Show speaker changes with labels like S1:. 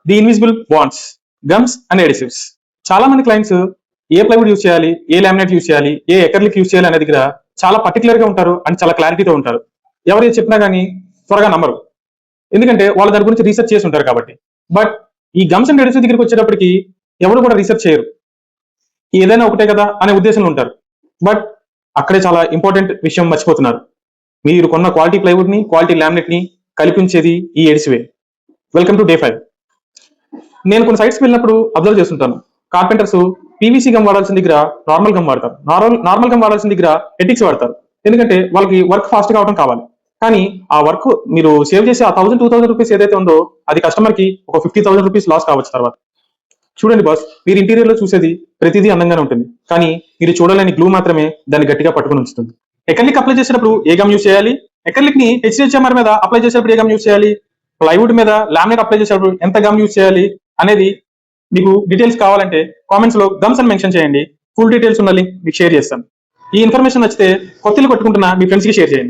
S1: The invisible bonds, gums and adhesives. చాలా మంది clients ఏ plywood use చేయాలి, ఏ లామినేట్ యూస్ చేయాలి, ఏ ఎకర్లిక్ యూస్ చేయాలి అనే దగ్గర చాలా పర్టికులర్ గా ఉంటారు అండ్ చాలా క్లారిటీతో ఉంటారు. ఎవరు చెప్పినా కానీ త్వరగా నమ్మరు, ఎందుకంటే వాళ్ళు దాని గురించి రీసెర్చ్ చేసి ఉంటారు కాబట్టి. బట్ ఈ గమ్స్ అండ్ ఎడిసివ్ దగ్గరికి వచ్చేటప్పటికి ఎవరు కూడా రీసెర్చ్ చేయరు, ఏదైనా ఒకటే కదా అనే ఉద్దేశంలో ఉంటారు. బట్ అక్కడే చాలా ఇంపార్టెంట్ విషయం మర్చిపోతున్నారు. మీరు కొన్న క్వాలిటీ ప్లైవుడ్ ని, క్వాలిటీ లామినేట్ ని కల్పించేది ఈ ఎడిసివే. Welcome to day 5. నేను కొన్ని సైట్స్కి వెళ్ళినప్పుడు అబ్జర్వ్ చేస్తుంటాను, కార్పెంటర్స్ పీవీసీ గమ్ వాడాల్సిన దగ్గర నార్మల్ గమ్ వాడతారు, నార్మల్ గమ్ వాడాల్సిన దగ్గర ఎటిక్స్ వాడతారు. ఎందుకంటే వాళ్ళకి వర్క్ ఫాస్ట్ గా అవడం కావాలి. కానీ ఆ వర్క్ మీరు సేవ్ చేసి ఆ 1000-2000 రూపీస్ ఏదైతే ఉందో అది కస్టమర్ కి ఒక 50,000 రూపీస్ లాస్ కావచ్చు తర్వాత. చూడండి బాస్, మీరు ఇంటీరియర్ లో చూసేది ప్రతిదీ అందంగానే ఉంటుంది, కానీ మీరు చూడలేని గ్లూ మాత్రమే దాన్ని గట్టిగా పట్టుకుని ఉంచుతుంది. ఎకర్లిక్ అప్లై చేసేటప్పుడు ఏ గమ్ యూస్ చేయాలి, ఎకర్లిక్ ని హెచ్డిహెచ్ఎంఆర్ మీద అప్లై చేసేటప్పుడు ఏ గమ్ యూస్ చేయాలి, ప్లైవుడ్ మీద లామినేట్ అప్లై చేసేటప్పుడు ఎంత గమ్ యూస్ చేయాలి అనేది మీకు డీటెయిల్స్ కావాలంటే కామెంట్స్ లో గమ్స్ అని మెన్షన్ చేయండి. ఫుల్ డీటెయిల్స్ ఉన్న లింక్ మీకు షేర్ చేస్తాను. ఈ ఇన్ఫర్మేషన్ నచ్చితే కొత్తలు కొట్టుకుంటున్న మీ ఫ్రెండ్స్ కి షేర్ చేయండి.